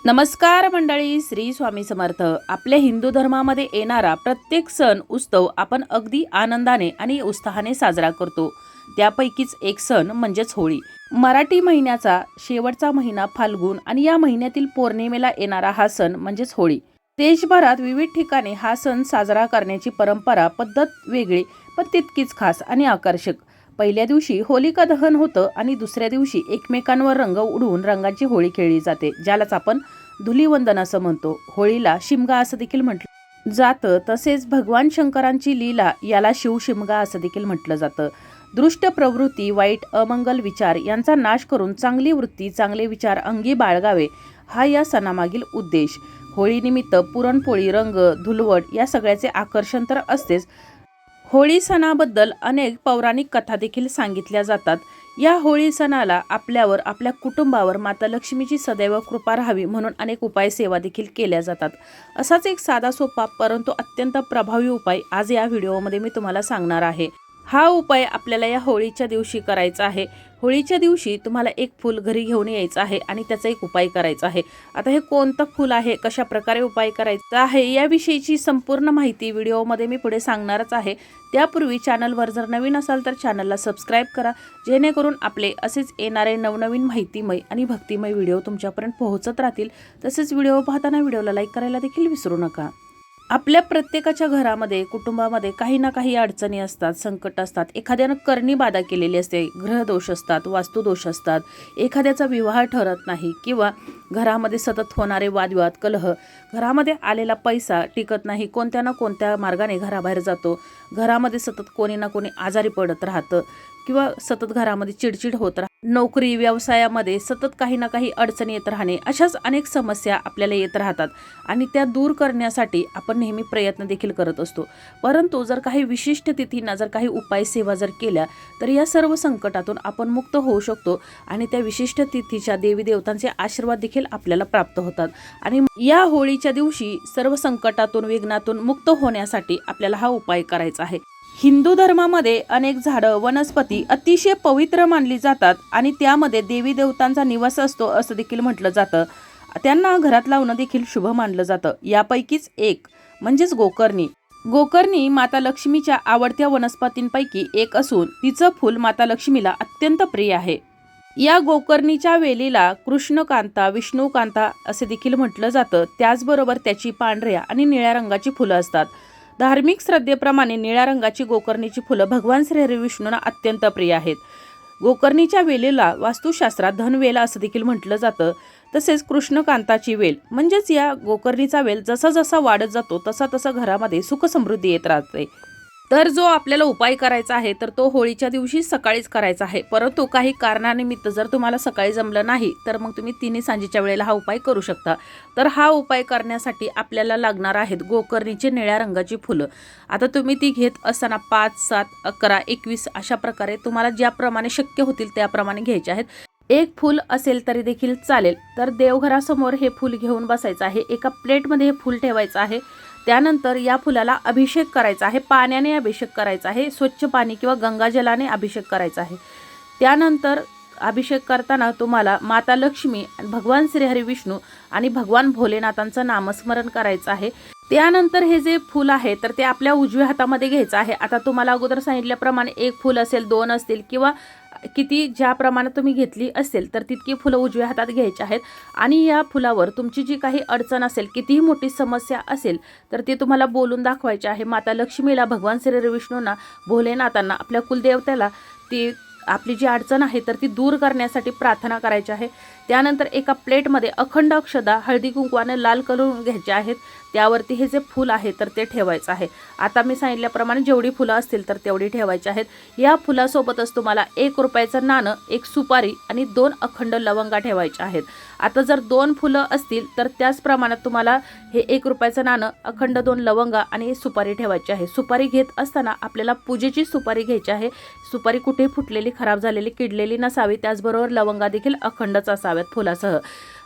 नमस्कार मंडळी, श्री स्वामी समर्थ. आपल्या हिंदू धर्मामध्ये येणारा प्रत्येक सण उत्सव आपण अगदी आनंदाने आणि उत्साहाने साजरा करतो. त्यापैकीच एक सण म्हणजेच होळी. मराठी महिन्याचा शेवटचा महिना फाल्गुन आणि या महिन्यातील पौर्णिमेला येणारा हा सण म्हणजेच होळी. देशभरात विविध ठिकाणी हा सण साजरा करण्याची परंपरा पद्धत वेगळी पण तितकीच खास आणि आकर्षक. पहिल्या दिवशी होलिका दहन होतं आणि दुसऱ्या दिवशी एकमेकांवर रंग उडवून रंगाची होळी खेळली जाते, ज्यालाच आपण धुलीवंदन असं म्हणतो. होळीला शिमगा असं देखील म्हटलं जातं. तसेच भगवान शंकरांची लीला याला शिवशिमगा असं देखील म्हटलं जातं. दृष्ट प्रवृत्ती, वाईट अमंगल विचार यांचा नाश करून चांगली वृत्ती, चांगले विचार अंगी बाळगावे हा या सणामागील उद्देश. होळीनिमित्त पुरणपोळी, रंग, धुलवड या सगळ्याचे आकर्षण तर असतेच. होळी सणाबद्दल अनेक पौराणिक कथा देखील सांगितल्या जातात. या होळी सणाला आपल्यावर, आपल्या कुटुंबावर माता लक्ष्मीची सदैव कृपा राहावी म्हणून अनेक उपाय सेवा देखील केल्या जातात. असाच एक साधा सोपा परंतु अत्यंत प्रभावी उपाय आज या व्हिडिओमध्ये मी तुम्हाला सांगणार आहे. हा उपाय आपल्याला या होळीच्या दिवशी करायचा आहे. होळीच्या दिवशी तुम्हाला एक फूल घरी घेऊन यायचं आहे आणि त्याचा एक उपाय करायचा आहे. आता हे कोणतं फूल आहे, कशा प्रकारे उपाय करायचा आहे याविषयीची संपूर्ण माहिती व्हिडिओमध्ये मी पुढे सांगणारच आहे. त्यापूर्वी चॅनलवर जर नवीन असाल तर चॅनलला सबस्क्राईब करा, जेणेकरून आपले असेच येणारे नवनवीन माहितीमय आणि भक्तिमय व्हिडिओ तुमच्यापर्यंत पोहोचत राहतील. तसेच व्हिडिओ पाहताना व्हिडिओला लाईक करायला देखील विसरू नका. आपल्या प्रत्येकाच्या घरामध्ये, कुटुंबामध्ये काही ना काही अडचणी असतात, संकट असतात. एखाद्यानं करणी बाधा केलेली असते, ग्रहदोष असतात, वास्तुदोष असतात, एखाद्याचा विवाह ठरत नाही किंवा घरामध्ये सतत होणारे वादविवाद, कलह, घरामध्ये आलेला पैसा टिकत नाही, कोणत्या ना कोणत्या मार्गाने घराबाहेर जातो, घरामध्ये सतत कोणी ना कोणी आजारी पडत राहतं किंवा सतत घरामध्ये चिडचिड होत राहते, नोकरी व्यवसायामध्ये सतत काही ना काही अडचणी येत राहणे, अशाच अनेक समस्या आपल्याला येत राहतात आणि त्या दूर करण्यासाठी आपण नेहमी प्रयत्न देखील करत असतो. परंतु जर काही विशिष्ट तिथींना जर काही उपाय सेवा जर केल्या तर या सर्व संकटातून आपण मुक्त होऊ शकतो आणि त्या विशिष्ट तिथीच्या देवी देवतांचे आशीर्वाद देखील आपल्याला प्राप्त होतात. आणि या होळीच्या दिवशी सर्व संकटातून, विघ्नातून मुक्त होण्यासाठी आपल्याला हा उपाय करायचा आहे. हिंदू धर्मामध्ये अनेक झाडं, वनस्पती अतिशय पवित्र मानली जातात आणि त्यामध्ये देवी देवतांचा निवास असतो असं देखील म्हटलं जातं. त्यांना घरात लावणं देखील शुभ मानलं जातं. यापैकीच एक म्हणजेच गोकर्णी. गोकर्णी माता लक्ष्मीच्या आवडत्या वनस्पतींपैकी एक असून तिचं फूल माता लक्ष्मीला अत्यंत प्रिय आहे. या गोकर्णीच्या वेलीला कृष्णकांता, विष्णुकांता असे देखील म्हटलं जातं. त्याचबरोबर त्याची पांढऱ्या आणि निळ्या रंगाची फुलं असतात. धार्मिक श्रद्धेप्रमाणे निळ्या रंगाची गोकर्णीची फुलं भगवान श्री विष्णूंना अत्यंत प्रिय आहेत. गोकर्णीच्या वेलीला वास्तुशास्त्रात धनवेल असं देखील म्हटलं जातं. तसेच कृष्णकांताची वेल म्हणजेच या गोकर्णीचा वेल जसा जसा वाढत जातो तसा तसा घरामध्ये सुख समृद्धी येत राहते. तर जो आपल्याला उपाय करायचा आहे तर तो होळीच्या दिवशी सकाळीच करायचा आहे. परंतु काही कारणानिमित्त जर तुम्हाला सकाळी जमलं नाही तर मग तुम्ही तिन्ही सांजेच्या वेळेला हा उपाय करू शकता. तर हा उपाय करण्यासाठी आपल्याला लागणार आहेत गोकर्णीची निळ्या रंगाची फुलं. आता तुम्ही ती घेत असताना 5, 7, 11, 21 अशा प्रकारे तुम्हाला ज्याप्रमाणे शक्य होतील त्याप्रमाणे घ्यायचे आहेत. एक फूल असेल तरी देखील चालेल. तर देवघरासमोर हे फूल घेऊन बसायचं आहे. एका प्लेटमध्ये हे फूल ठेवायचं आहे. त्यानंतर या फुलाला अभिषेक करायचा आहे. पाण्याने अभिषेक करायचा आहे. स्वच्छ पाणी किंवा गंगाजलाने अभिषेक करायचा आहे. त्यानंतर अभिषेक करताना तुम्हाला माता लक्ष्मी, भगवान श्रीहरी विष्णू आणि भगवान भोलेनाथांचं नामस्मरण करायचं आहे. त्यानंतर हे जे फूल आहे तर ते आपल्या उजव्या हातामध्ये घ्यायचं आहे. आता तुम्हाला अगोदर सांगितल्याप्रमाणे एक फूल असेल, 2 असतील किंवा किती ज्या प्रमाणात तुम्ही घेतली असेल तर तितकी फुलं उजव्या हातात घ्यायची आहेत. आणि या फुलावर तुमची जी काही अडचण असेल, कितीही मोठी समस्या असेल तर ती तुम्हाला बोलून दाखवायची आहे. माता लक्ष्मीला, भगवान श्री विष्णूंना, भोलेनाथांना, आपल्या कुलदेवतेला ती आपली जी अडचण आहे तर ती दूर करण्यासाठी प्रार्थना करायची आहे. त्यानंतर एका प्लेटमध्ये अखंड अक्षदा हळदी कुंकवाने लाल करून घ्यायचे आहेत. त्यावरती हे जे फूल आहे तर ते ठेवायचं आहे. आता मी सांगितल्याप्रमाणे जेवढी फुलं असतील तर तेवढी ठेवायची आहेत. या फुलासोबतच तुम्हाला 1 रुपयाचं नाणं, 1 सुपारी आणि 2 अखंड लवंगा ठेवायच्या आहेत. आता जर 2 फुलं असतील तर त्याच प्रमाणात तुम्हाला हे 1 रुपयाचं नाणं, अखंड 2 लवंगा आणि सुपारी ठेवायची आहे. सुपारी घेत असताना आपल्याला पूजेची सुपारी घ्यायची आहे. सुपारी कुठे फुटलेली, खराब झालेली, किडलेली नसावी. त्याचबरोबर लवंगा देखील अखंडच असाव्यात फुलासह.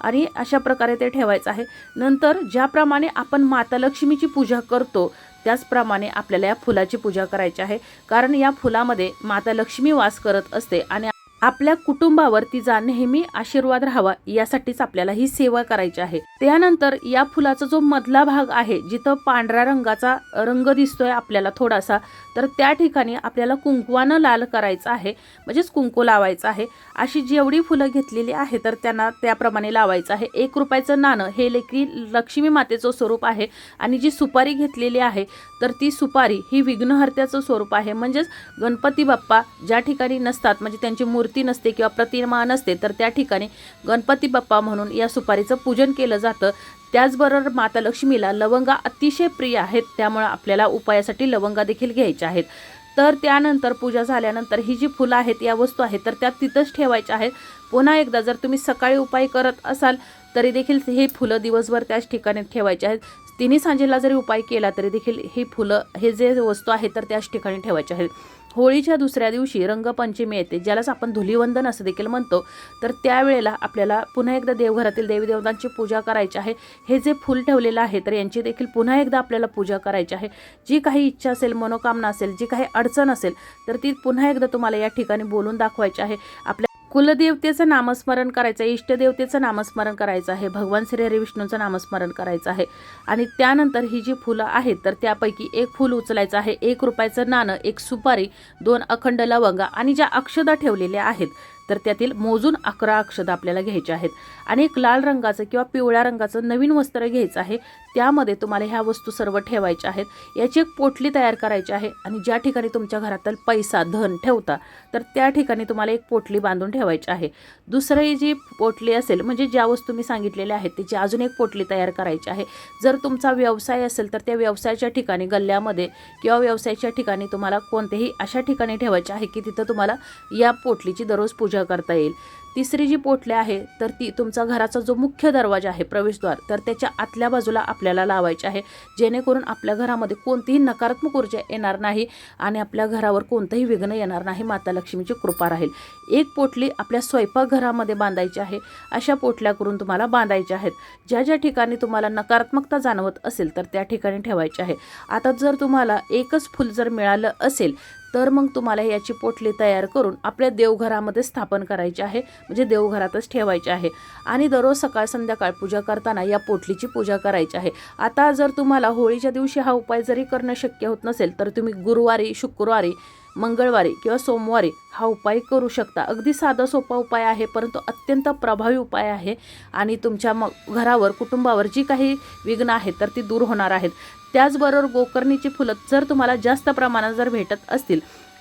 आणि अशा प्रकारे ते ठेवायचं आहे. नंतर ज्याप्रमाणे आपण माता लक्ष्मीची पूजा करतो त्याचप्रमाणे आपल्याला या फुलाची पूजा करायची आहे. कारण या फुलामध्ये माता लक्ष्मी वास करत असते आणि आपल्या कुटुंबावर तिचा नेहमी आशीर्वाद राहावा यासाठीच आपल्याला ही सेवा करायची आहे। त्यानंतर या फुलाचा जो मधला भाग आहे, जिथं पांढऱ्या रंगाचा रंग दिसतोय आपल्याला थोडासा, तर त्या ठिकाणी आपल्याला कुंकवानं लाल करायचं आहे, म्हणजेच कुंकू लावायचं आहे। अशी जेवढी फुलं घेतलेली आहे तर त्यांना त्याप्रमाणे लावायचं आहे। 1 रुपयाचं नाणं हे लक्ष्मी मातेचं स्वरूप आहे आणि जी सुपारी घेतलेली आहे तर ती सुपारी ही विघ्नहर्त्याचं स्वरूप आहे। म्हणजेच गणपती बाप्पा ज्या ठिकाणी नसतात, म्हणजे त्यांची मूर्ती नसते किंवा प्रतिमा नसते, तर त्या ठिकाणी गणपती बाप्पा म्हणून या सुपारीचं पूजन केलं जातं। त्याचबरोबर माता लक्ष्मीला लवंगा अतिशय प्रिय आहेत, त्यामुळे आपल्याला उपायासाठी लवंगा देखील घ्यायच्या आहेत। तर त्यानंतर पूजा झाल्यानंतर ही जी फुलं आहेत, या वस्तू आहेत तर त्या तिथंच ठेवायच्या आहेत। पुन्हा एकदा जर तुम्ही सकाळी उपाय करत असाल तरी देखील हे फुलं दिवसभर त्याच ठिकाणी ठेवायचे आहेत। तिन्ही सांजेला जरी उपाय केला तरी देखील ही फुलं, हे जे वस्तू आहेत तर त्याच ठिकाणी ठेवायचे आहेत। होळीच्या दुसऱ्या दिवशी रंगपंचमी येते, ज्यालाच आपण धुलीवंदन असं देखील म्हणतो। तर त्यावेळेला आपल्याला पुन्हा एकदा देवघरातील देवी देवतांची पूजा करायची आहे। हे जे फूल ठेवलेलं आहे तर यांची देखील पुन्हा एकदा आपल्याला पूजा करायची आहे। जी काही इच्छा असेल, मनोकामना असेल, जी काही अडचण असेल तर ती पुन्हा एकदा तुम्हाला या ठिकाणी बोलून दाखवायची आहे। आपल्या कुलदेवतेचं नामस्मरण करायचं आहे, इष्टदेवतेचं नामस्मरण करायचं आहे, भगवान श्री हरी विष्णूचं नामस्मरण करायचं आहे। आणि त्यानंतर ही जी फुलं आहेत तर त्यापैकी 1 फूल उचलायचं आहे, 1 रुपयाचं नाणं, 1 सुपारी, 2 अखंड लवंगा आणि ज्या अक्षदा ठेवलेल्या आहेत तर त्यातील मोजून 11 अक्षदा आपल्याला घ्यायच्या आहेत। आणि एक लाल रंगाचं किंवा पिवळ्या रंगाचं नवीन वस्त्र घ्यायचं आहे, त्यामध्ये तुम्हाला ह्या वस्तू सर्व ठेवायच्या आहेत। याची एक पोटली तयार करायची आहे आणि ज्या ठिकाणी तुमच्या घरातील पैसा धन ठेवता तर त्या ठिकाणी तुम्हाला एक पोटली बांधून ठेवायची आहे। दुसरी जी पोटली असेल, म्हणजे ज्या वस्तू मी सांगितलेल्या आहेत त्याची अजून एक पोटली तयार करायची आहे। जर तुमचा व्यवसाय असेल तर त्या व्यवसायाच्या ठिकाणी गल्ल्यामध्ये किंवा व्यवसायाच्या ठिकाणी तुम्हाला कोणत्याही अशा ठिकाणी ठेवायचे आहे की तिथं तुम्हाला या पोटलीची दररोज पूजा करता येईल। तिसरी जी पोटली आहे तर ती तुमचा घराचा जो मुख्य दरवाजा आहे, प्रवेशद्वार, तर त्याच्या आतल्या बाजूला आपल्याला लावायची आहे, जेणेकरून आपल्या घरामध्ये कोणतीही नकारात्मक ऊर्जा येणार नाही आणि आपल्या घरावर कोणतंही विघ्न येणार नाही, माता लक्ष्मीची कृपा राहील। 1 पोटली आपल्या स्वयंपाकघरामध्ये बांधायची आहे। अशा पोटल्या करून तुम्हाला बांधायच्या आहेत। ज्या ज्या ठिकाणी तुम्हाला नकारात्मकता जाणवत असेल तर त्या ठिकाणी ठेवायची आहे। आता जर तुम्हाला एकच फूल जर मिळालं असेल तर मग तुम्हाला याची पोटली तयार करून आपल्या देवघरामध्ये स्थापन करायची आहे, म्हणजे देवघरातच ठेवायची आहे। आणि दररोज सकाळ संध्याकाळ पूजा करताना या पोटलीची पूजा करायची आहे। आता जर तुम्हाला होळीच्या दिवशी हा उपाय जरी करणं शक्य होत नसेल तर तुम्ही गुरुवारी, शुक्रवारी, मंगळवारी किंवा सोमवारी हा उपाय करू शकता। अगदी साधा सोपा उपाय आहे, परंतु अत्यंत प्रभावी उपाय आहे आणि तुमच्या घरावर, कुटुंबावर जी काही विघ्न आहेत तर ती दूर होणार आहेत। त्याचबरोबर गोकर्णीची फुलं जर तुम्हाला जास्त प्रमाणात जर भेटत असतील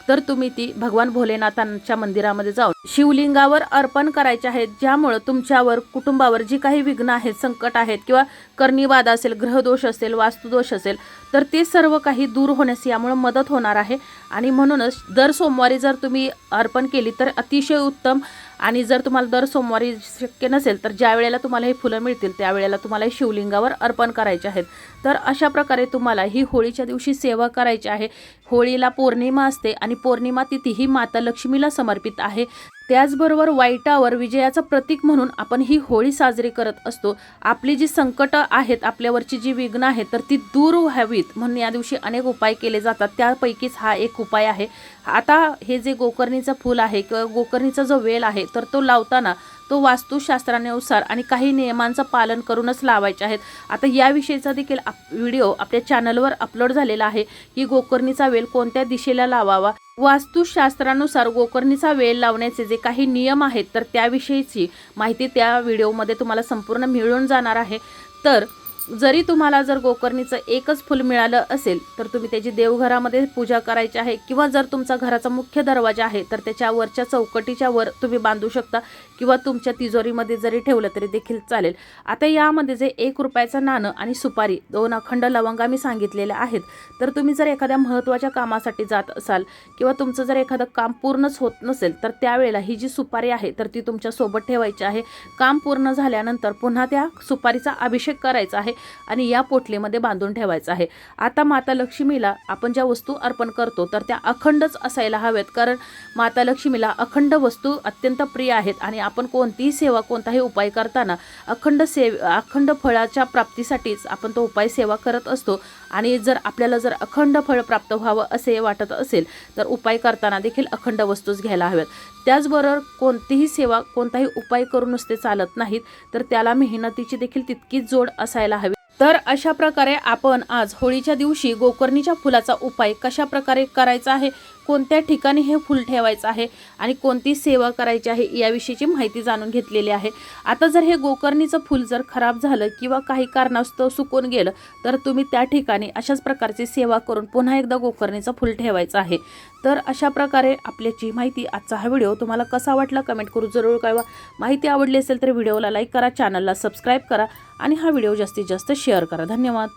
तर तुम्ही ती भगवान भोलेनाथांच्या मंदिरामध्ये जाऊन शिवलिंगावर अर्पण करायचे आहेत, ज्यामुळे तुमच्यावर, कुटुंबावर जी काही विघ्न आहेत, संकट आहेत किंवा कर्णीबाधा असेल, ग्रहदोष असेल, वास्तुदोष असेल तर ते सर्व काही दूर होण्यास यामुळे मदत होणार आहे। आणि म्हणूनच दर सोमवारी जर तुम्ही अर्पण केली तर अतिशय उत्तम। आणि जर तुम्हाला दर सोमवारी शक्य नसेल तर ज्या वेळेला तुम्हाला ही फुलं मिळतील त्यावेळेला तुम्हाला शिवलिंगावर अर्पण करायचे आहेत। तर अशा प्रकारे तुम्हाला ही होळीच्या दिवशी सेवा करायची आहे। होळीला पौर्णिमा असते आणि पौर्णिमा तिथी ही माता लक्ष्मीला समर्पित आहे। त्याचबरोबर वाईटावर विजयाचं प्रतीक म्हणून आपण ही होळी साजरी करत असतो। आपली जी संकटं आहेत, आपल्यावरची जी विघ्न आहेत तर ती दूर व्हावीत म्हणून या दिवशी अनेक उपाय केले जातात, त्यापैकीच हा एक उपाय आहे। आता हे जे गोकर्णीचं फूल आहे किंवा गोकर्णीचा जो वेल आहे तर तो लावताना तो वास्तुशास्त्रानुसार आणि काही नियमांचं पालन करूनच लावायचे आहेत। आता याविषयीचा देखील व्हिडिओ आपल्या चॅनलवर अपलोड झालेला आहे की गोकर्णीचा वेल कोणत्या दिशेला लावावा, वास्तुशास्त्रानुसार गोकर्णीचा वेल लावण्याचे जे काही नियम आहेत तर त्याविषयीची माहिती त्या व्हिडिओमध्ये तुम्हाला संपूर्ण मिळून जाणार आहे। तर जरी तुम्हाला जर गोकर्णीचं एकच फूल मिळालं असेल तर तुम्ही त्याची देवघरामध्ये पूजा करायची आहे, किंवा जर तुमचा घराचा मुख्य दरवाजा आहे तर त्याच्या वरच्या चौकटीच्या वर तुम्ही बांधू शकता, किंवा तुमच्या तिजोरीमध्ये जरी ठेवलं तरी देखील चालेल। आता यामध्ये जे 1 रुपयाचं नाणं आणि सुपारी, 2 अखंड लवंगा मी सांगितलेल्या आहेत। तर तुम्ही जर एखाद्या महत्त्वाच्या कामासाठी जात असाल किंवा तुमचं जर एखादं काम पूर्णच होत नसेल तर त्यावेळेला ही जी सुपारी आहे तर ती तुमच्या सोबत ठेवायची आहे। काम पूर्ण झाल्यानंतर पुन्हा त्या सुपारीचा अभिषेक करायचा आहे आणि या पोटलीमध्ये बांधून ठेवायचं आहे। आता माता लक्ष्मीला आपण ज्या वस्तू अर्पण करतो तर त्या अखंडच असायला हव्यात, कारण माता लक्ष्मीला अखंड वस्तू अत्यंत प्रिय आहेत आणि आपण कोणतीही सेवा, कोणताही उपाय करताना अखंड फळाच्या प्राप्तीसाठीच आपण तो उपाय सेवा करत असतो। आणि जर आपल्याला जर अखंड फळ प्राप्त व्हावं असे वाटत असेल तर उपाय करताना देखील अखंड वस्तूच घ्यायला हव्यात। त्याचबरोबर कोणतीही सेवा, कोणताही उपाय करून नुसते चालत नाहीत, तर त्याला मेहनतीची देखील तितकीच जोड असायला हवी। तर अशा प्रकारे आपण आज होळीच्या दिवशी गोकर्णीच्या फुलाचा उपाय कशा प्रकारे करायचा आहे, कोणत्या ठिकाणी हे फूल ठेवायचं आहे आणि कोणती सेवा करायची आहे याविषयीची माहिती जाणून घेतलेली आहे। आता जर हे गोकर्णीचं फूल जर खराब झालं किंवा काही कारणास्तव सुकून गेलं, तर तुम्ही त्या ठिकाणी अशाच प्रकारची सेवा करून पुन्हा एकदा गोकर्णीचं फूल ठेवायचं आहे। तर अशा प्रकारे आपल्याची माहिती, आजचा हा व्हिडिओ तुम्हाला कसा वाटला कमेंट करून जरूर कळवा। माहिती आवडली असेल तर व्हिडिओला लाईक करा, चॅनलला सबस्क्राईब करा आणि हा व्हिडिओ जास्तीत जास्त शेअर करा। धन्यवाद।